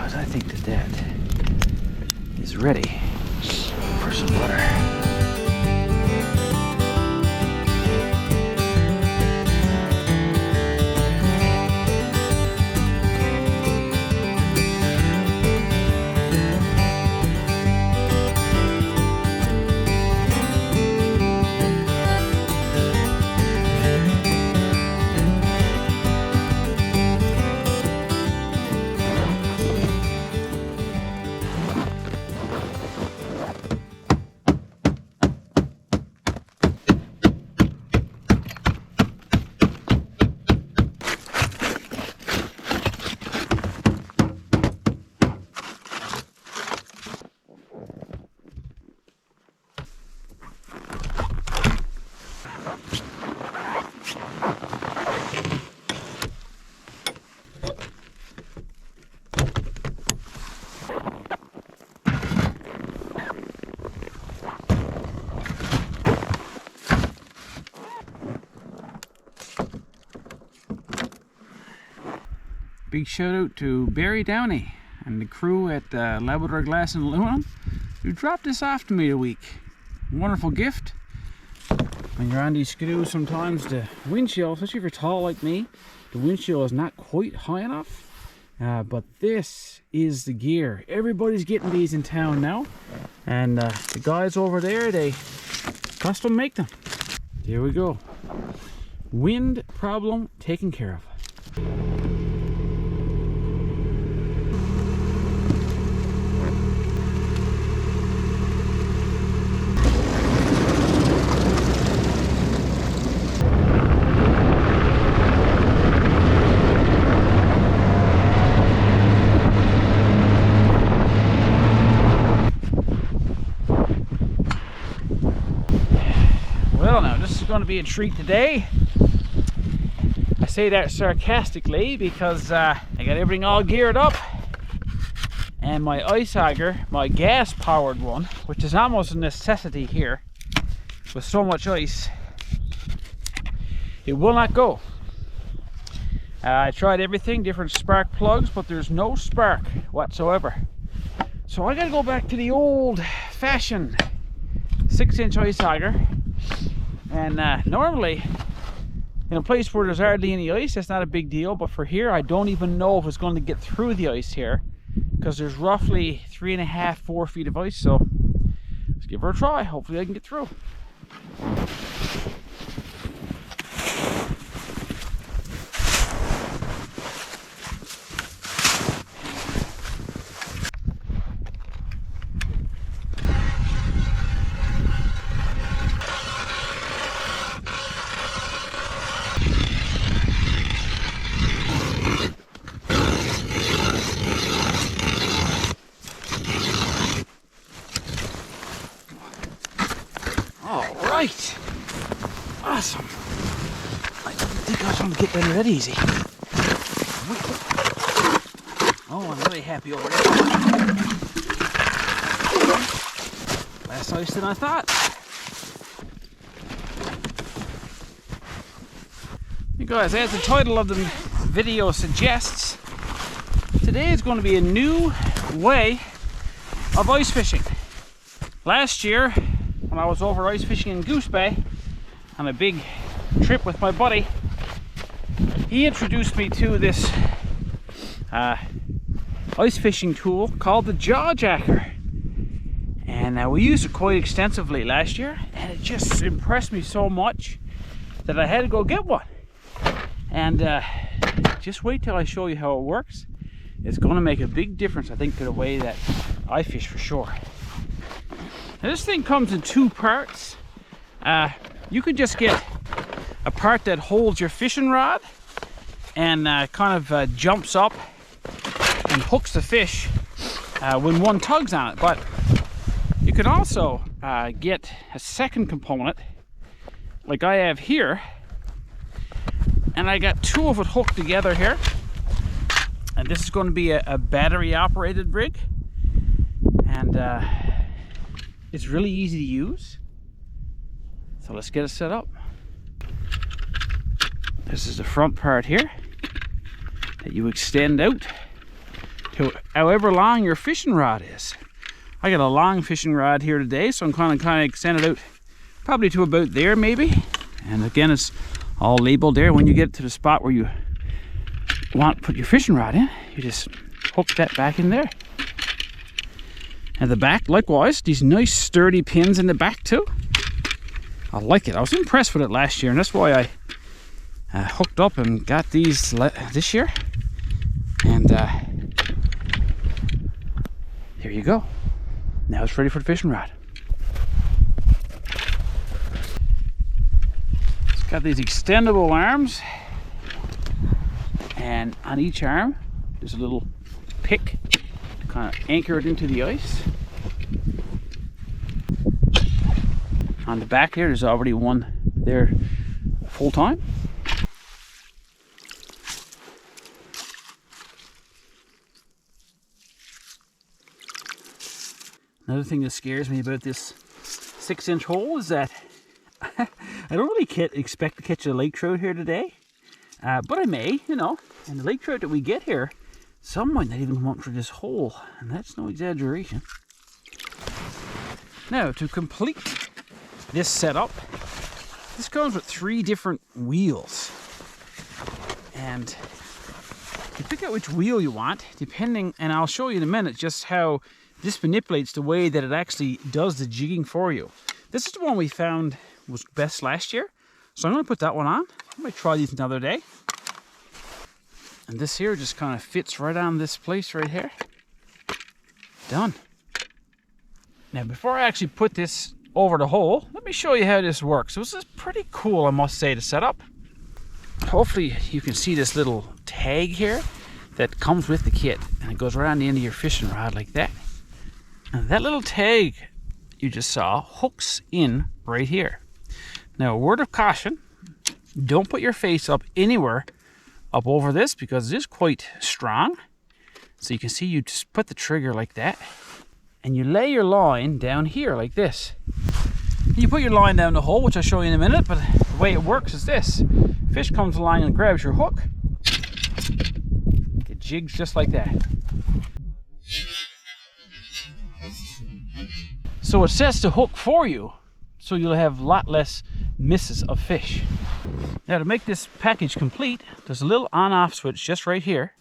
because I think that is ready for some butter. Big shout out to Barry Downey and the crew at Labrador Glass and Aluminum who dropped this off to me a week. Wonderful gift. When you're on these skidoos, sometimes the windshield, especially if you're tall like me, the windshield is not quite high enough. But this is the gear. Everybody's getting these in town now, and the guys over there, they custom make them. Here we go. Wind problem taken care of. Well, now this is going to be a treat today. I say that sarcastically because I got everything all geared up, and my ice auger, my gas powered one, which is almost a necessity here with so much ice, it will not go. I tried everything, different spark plugs, but there's no spark whatsoever. So I gotta go back to the old fashioned 6-inch ice auger. And normally in a place where there's hardly any ice, that's not a big deal, but for here I don't even know if it's going to get through the ice here, because there's roughly 3.5–4 feet of ice. So let's give her a try. Hopefully I can get through. Right, awesome. I didn't think I was going to get that easy. Oh, I'm really happy over there. Less ice than I thought. You guys, as the title of the video suggests, today is going to be a new way of ice fishing. Last year, when I was over ice fishing in Goose Bay on a big trip with my buddy, he introduced me to this ice fishing tool called the JawJacker, and we used it quite extensively last year, and it just impressed me so much that I had to go get one. And just wait till I show you how it works. It's going to make a big difference, I think, to the way that I fish for sure. Now, this thing comes in two parts. You could just get a part that holds your fishing rod and kind of jumps up and hooks the fish when one tugs on it. But you could also get a second component like I have here, and I got two of it hooked together here, and this is going to be a battery operated rig, and it's really easy to use. So let's get it set up. This is the front part here that you extend out to however long your fishing rod is. I got a long fishing rod here today, so I'm kind of extend it out probably to about there maybe. And again, it's all labeled there. When you get to the spot where you want to put your fishing rod in, you just hook that back in there. And the back, likewise, these nice sturdy pins in the back too. I like it. I was impressed with it last year, and that's why I hooked up and got these this year. And here you go. Now it's ready for the fishing rod. It's got these extendable arms, and on each arm there's a little pick to kind of anchor it into the ice. On the back here, there's already one there full time. Another thing that scares me about this 6-inch hole is that I don't really expect to catch a lake trout here today, but I may, you know. And the lake trout that we get here, some might not even come up through this hole, and that's no exaggeration. Now, to complete this setup, this comes with 3 different wheels, and you pick out which wheel you want, depending, and I'll show you in a minute just how this manipulates the way that it actually does the jigging for you. This is the one we found was best last year, so I'm going to put that one on. I might try these another day. And this here just kind of fits right on this place right here. Done. Now, before I actually put this over the hole, let me show you how this works. This is pretty cool, I must say, to set up. Hopefully you can see this little tag here that comes with the kit, and it goes right on the end of your fishing rod like that. And that little tag you just saw hooks in right here. Now, a word of caution, don't put your face up anywhere up over this because it is quite strong. So you can see you just put the trigger like that, and you lay your line down here like this. You put your line down the hole, which I'll show you in a minute, but the way it works is this. Fish comes along and grabs your hook. It jigs just like that. So it sets the hook for you, so you'll have a lot less misses of fish. Now, to make this package complete, there's a little on-off switch just right here.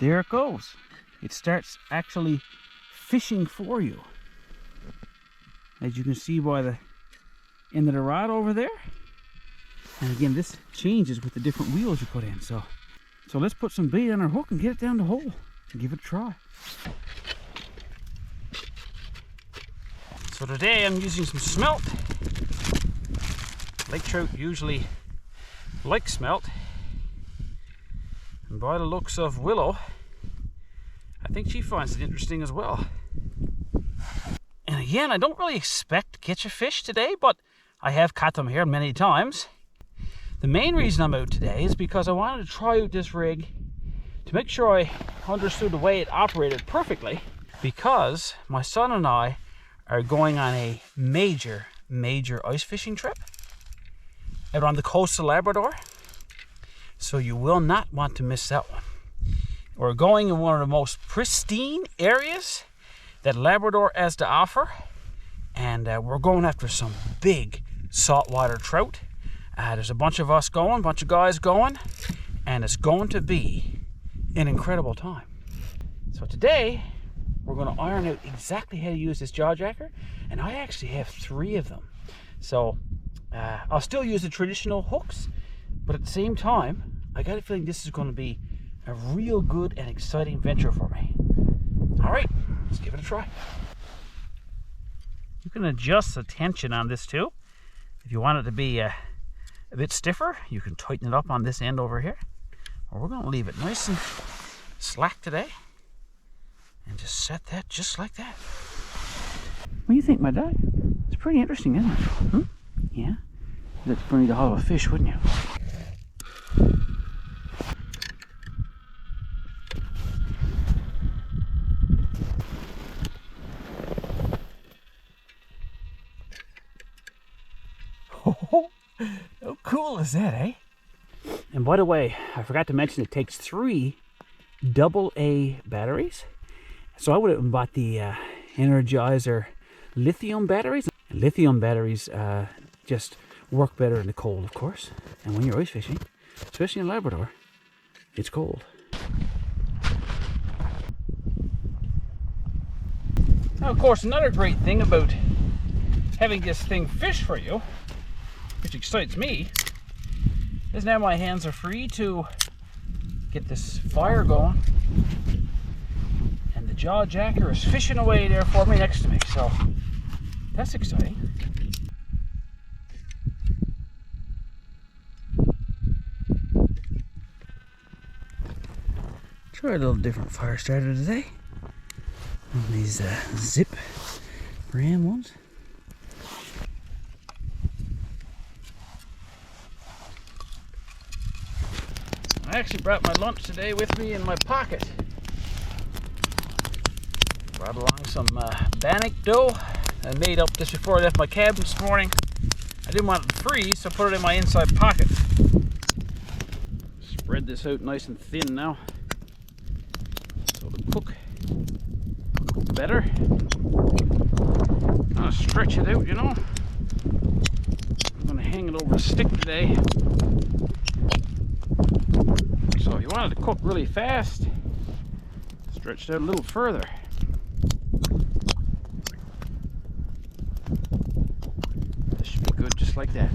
There it goes. It starts actually fishing for you. As you can see by the end of the rod over there. And again, this changes with the different wheels you put in. So let's put some bait on our hook and get it down the hole and give it a try. So today I'm using some smelt. Lake trout usually like smelt. And by the looks of Willow, I think she finds it interesting as well. And again, I don't really expect to catch a fish today, but I have caught them here many times. The main reason I'm out today is because I wanted to try out this rig to make sure I understood the way it operated perfectly, because my son and I are going on a major ice fishing trip out on the coast of Labrador. So you will not want to miss that one. We're going in one of the most pristine areas that Labrador has to offer, and we're going after some big saltwater trout. There's a bunch of us going, a bunch of guys going, and it's going to be an incredible time. So today we're going to iron out exactly how to use this JawJacker, and I actually have 3 of them. So I'll still use the traditional hooks, but at the same time I got a feeling this is going to be a real good and exciting venture for me. All right, let's give it a try. You can adjust the tension on this too. If you want it to be a bit stiffer, you can tighten it up on this end over here. Or we're going to leave it nice and slack today and just set that just like that. What do you think, my dad? It's pretty interesting, isn't it? Hmm? Yeah? That's funny to haul a fish, wouldn't you? How cool is that, eh? And by the way, I forgot to mention it takes 3 AA batteries. So I would have bought the Energizer lithium batteries. And lithium batteries just work better in the cold, of course. And when you're ice fishing, especially in Labrador, it's cold. Now, of course, another great thing about having this thing fish for you, which excites me, is now my hands are free to get this fire going. And the JawJacker is fishing away there for me next to me, so that's exciting. Try a little different fire starter today. One of these zip ram ones. I actually brought my lunch today with me in my pocket. Brought along some BANNOCK dough. I made up just before I left my cabin this morning. I didn't want it to freeze, so I put it in my inside pocket. Spread this out nice and thin now, so it'll cook better. I'm gonna stretch it out, you know. I'm gonna hang it over a stick today. So if you want it to cook really fast, stretch it out a little further. This should be good just like that.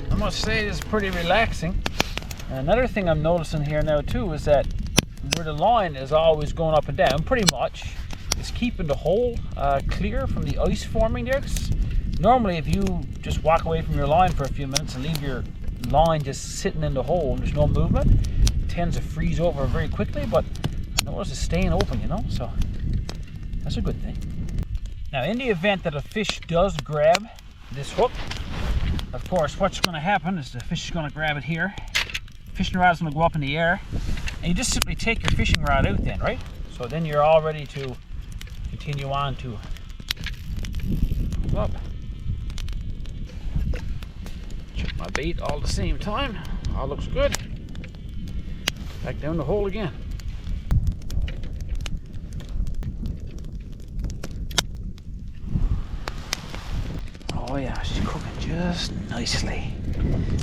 I must say it's pretty relaxing. Another thing I'm noticing here now too is that where the line is always going up and down, pretty much, it's keeping the hole clear from the ice forming there. 'Cause normally if you just walk away from your line for a few minutes and leave your line just sitting in the hole and there's no movement, it tends to freeze over very quickly, but I notice it's staying open, you know, so that's a good thing. Now in the event that a fish does grab this hook, of course, what's going to happen is the fish is going to grab it here. Fishing rod is going to go up in the air, and you just simply take your fishing rod out then, right? So then you're all ready to continue on to pull up. Check my bait all at the same time. All looks good. Back down the hole again. Oh yeah, she's cooking just nicely.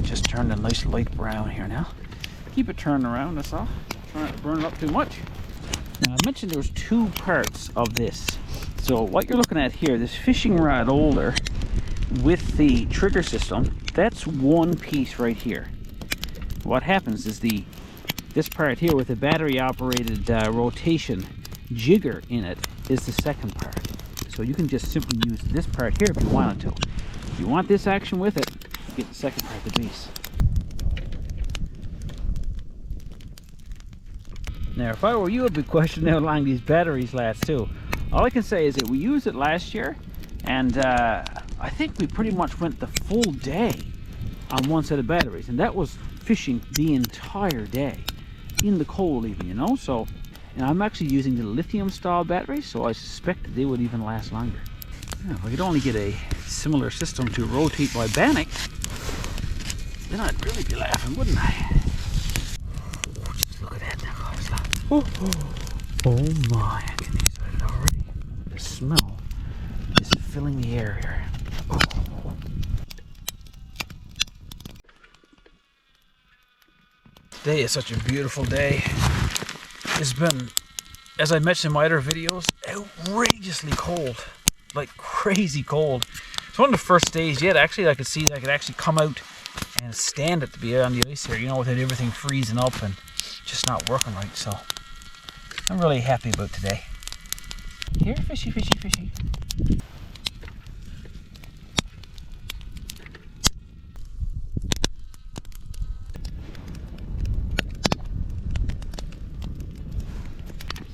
Just turned a nice light brown here now. Keep it turning around, that's all. Try not to burn it up too much. Now I mentioned there was 2 parts of this. So what you're looking at here, this fishing rod holder with the trigger system, that's one piece right here. What happens is this part here with the battery operated rotation jigger in it is the second part. So you can just simply use this part here if you wanted to. If you want this action with it, you get the second part of the piece. Now if I were you, I'd be questioning how long these batteries last too. All I can say is that we used it last year, and I think we pretty much went the full day on one set of batteries, and that was fishing the entire day in the cold even, you know. So, and I'm actually using the lithium style batteries, so I suspect that they would even last longer. Now, if I could only get a similar system to rotate my BANNOCK, then I'd really be laughing, wouldn't I? Oh, just look at that now, guys. Oh my, I can excited already. The smell is filling the air here. Oh. Today is such a beautiful day. It's been, as I mentioned in my other videos, outrageously cold. Like crazy cold. It's one of the first days yet actually I could see that I could actually come out and stand it to be out on the ice here, you know, without everything freezing up. And just not working right, so I'm really happy about today. Here, fishy, fishy, fishy.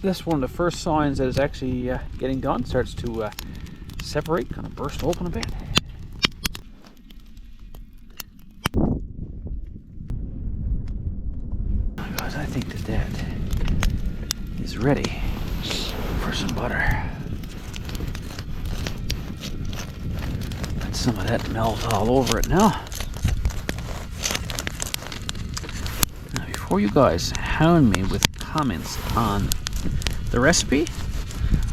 This one of the first signs that it's actually getting done. Starts to separate, kind of burst open a bit. Guys, I think that is ready for some butter. Let some of that melt all over it now. Now, before you guys hound me with comments on the recipe,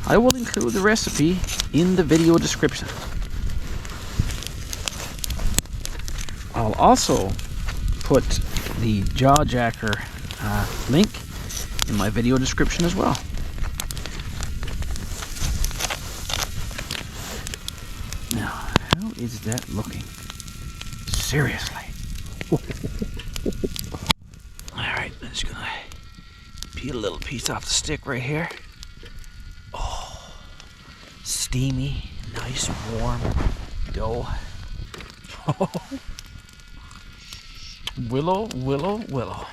I will include the recipe in the video description. I'll also put the JawJacker link in my video description as well. Now, how is that looking? Seriously. Alright, I'm just gonna peel a little piece off the stick right here. Oh, steamy, nice warm dough. Willow, willow, willow.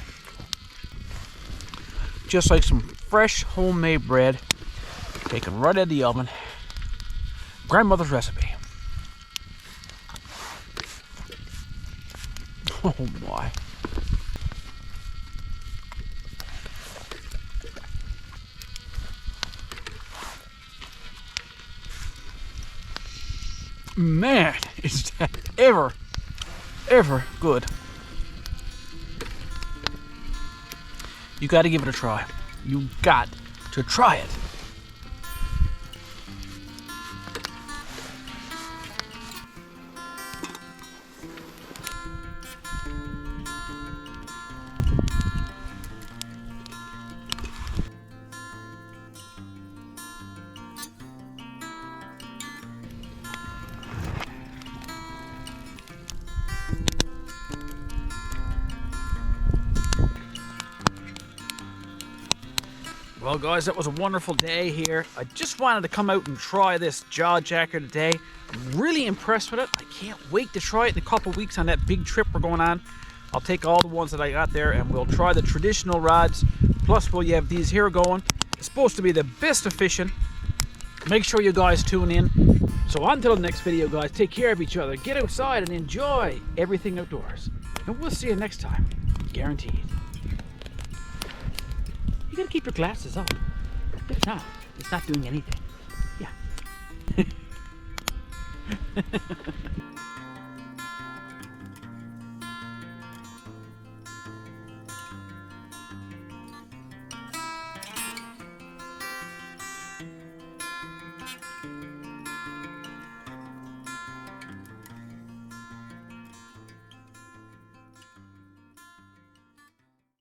Just like some fresh homemade bread taken right out of the oven. Grandmother's recipe. Oh my. Man, is that ever good. You got to give it a try. You got to try it. Well guys, that was a wonderful day here. I just wanted to come out and try this JawJacker today. I'm really impressed with it. I can't wait to try it in a couple weeks on that big trip we're going on. I'll take all the ones that I got there and we'll try the traditional rods. Plus we'll have these here going. It's supposed to be the best of fishing. Make sure you guys tune in. So until the next video guys, take care of each other. Get outside and enjoy everything outdoors. And we'll see you next time. Guaranteed. You gotta keep your glasses up. If not, it's not doing anything. Yeah.